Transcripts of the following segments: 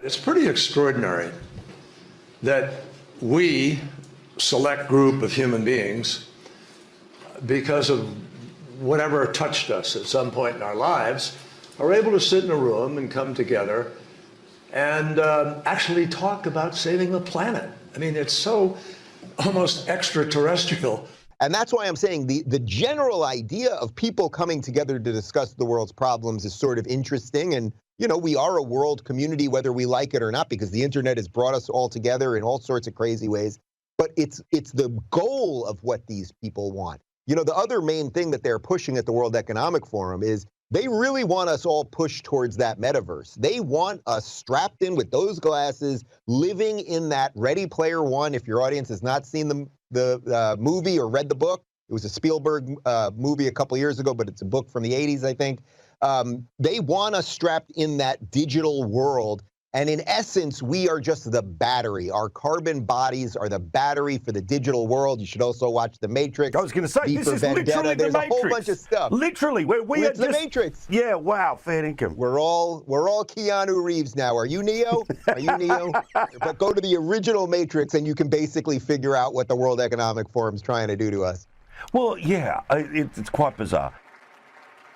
It's pretty extraordinary that we, select group of human beings, because of whatever touched us at some point in our lives, are able to sit in a room and come together and actually talk about saving the planet. I mean, it's so almost extraterrestrial. And that's why I'm saying the general idea of people coming together to discuss the world's problems is sort of interesting. And, you know, we are a world community, whether we like it or not, because the internet has brought us all together in all sorts of crazy ways. But it's the goal of what these people want. You know, the other main thing that they're pushing at the World Economic Forum is they really want us all pushed towards that metaverse. They want us strapped in with those glasses, living in that Ready Player One. If your audience has not seen the movie or read the book, it was a Spielberg movie a couple years ago, but it's a book from the 80s, I think. They want us strapped in that digital world. And in essence, we are just the battery. Our carbon bodies are the battery for the digital world. You should also watch The Matrix. I was going to say, this is literally There's The a whole bunch of stuff. Literally, it's The Matrix. Yeah, wow, fair income. We're all Keanu Reeves now. Are you Neo? Are you Neo? But go to the original Matrix, and you can basically figure out what the World Economic Forum is trying to do to us. Well, yeah, it's quite bizarre.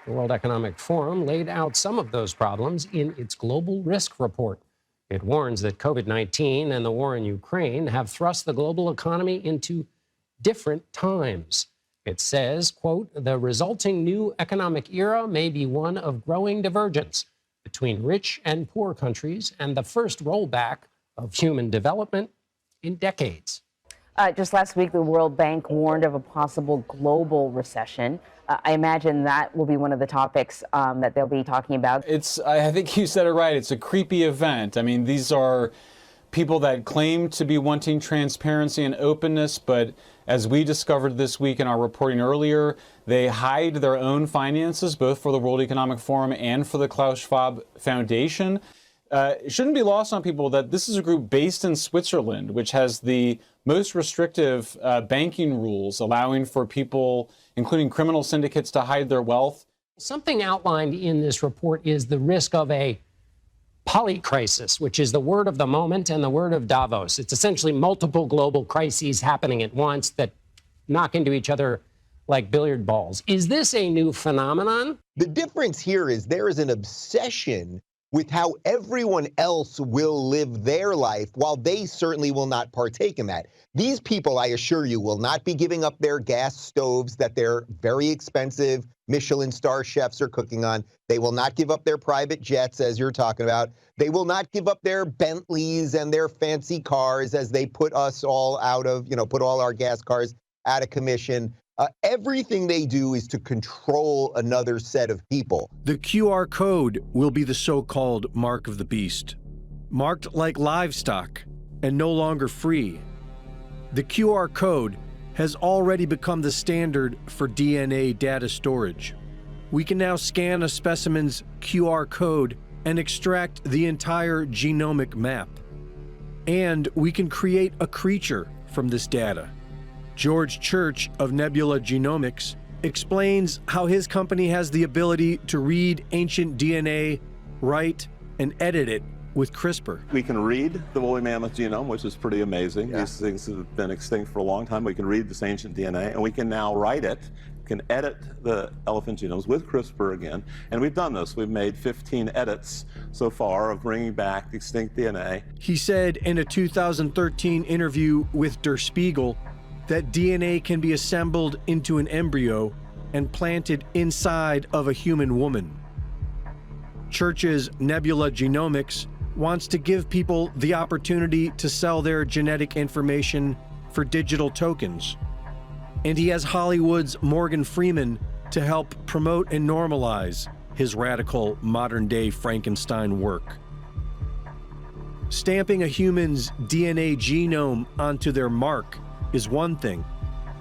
The World Economic Forum laid out some of those problems in its global risk report. It warns that COVID-19 and the war in Ukraine have thrust the global economy into different times. It says, quote, the resulting new economic era may be one of growing divergence between rich and poor countries and the first rollback of human development in decades. Just last week, the World Bank warned of a possible global recession. I imagine that will be one of the topics that they'll be talking about. I think you said it right. It's a creepy event. I mean, these are people that claim to be wanting transparency and openness, but as we discovered this week in our reporting earlier, they hide their own finances, both for the World Economic Forum and for the Klaus Schwab Foundation. It shouldn't be lost on people that this is a group based in Switzerland, which has the most restrictive banking rules, allowing for people, including criminal syndicates, to hide their wealth. Something outlined in this report is the risk of a polycrisis, which is the word of the moment and the word of Davos. It's essentially multiple global crises happening at once that knock into each other like billiard balls. Is this a new phenomenon? The difference here is there is an obsession with how everyone else will live their life, while they certainly will not partake in that. These people, I assure you, will not be giving up their gas stoves that their very expensive Michelin star chefs are cooking on. They will not give up their private jets, as you're talking about. They will not give up their Bentleys and their fancy cars as they put us all out of, put all our gas cars out of commission. Everything they do is to control another set of people. The QR code will be the so-called mark of the beast, marked like livestock and no longer free. The QR code has already become the standard for DNA data storage. We can now scan a specimen's QR code and extract the entire genomic map. And we can create a creature from this data. George Church of Nebula Genomics explains how his company has the ability to read ancient DNA, write, and edit it with CRISPR. We can read the woolly mammoth genome, which is pretty amazing. Yeah. These things have been extinct for a long time. We can read this ancient DNA, and we can now write it. We can edit the elephant genomes with CRISPR again, and we've done this. We've made 15 edits so far of bringing back extinct DNA. He said in a 2013 interview with Der Spiegel that DNA can be assembled into an embryo and planted inside of a human woman. Church's Nebula Genomics wants to give people the opportunity to sell their genetic information for digital tokens. And he has Hollywood's Morgan Freeman to help promote and normalize his radical modern-day Frankenstein work. Stamping a human's DNA genome onto their mark is one thing,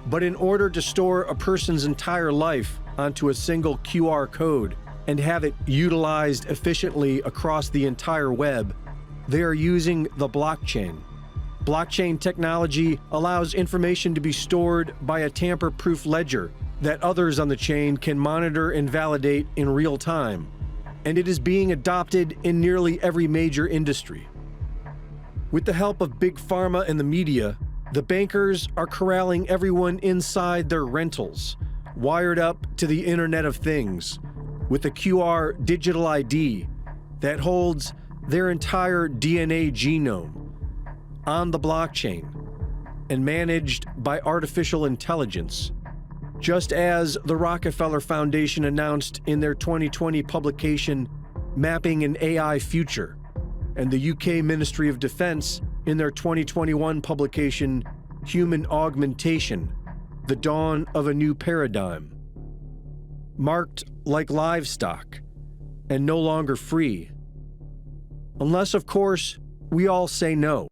but in order to store a person's entire life onto a single QR code and have it utilized efficiently across the entire web, they are using the blockchain. Blockchain technology allows information to be stored by a tamper-proof ledger that others on the chain can monitor and validate in real time, and it is being adopted in nearly every major industry. With the help of Big Pharma and the media, the bankers are corralling everyone inside their rentals, wired up to the Internet of Things, with a QR digital ID that holds their entire DNA genome on the blockchain and managed by artificial intelligence, just as the Rockefeller Foundation announced in their 2020 publication, Mapping an AI Future, and the UK Ministry of Defence in their 2021 publication, Human Augmentation, The Dawn of a New Paradigm. Marked like livestock and no longer free. Unless, of course, we all say no.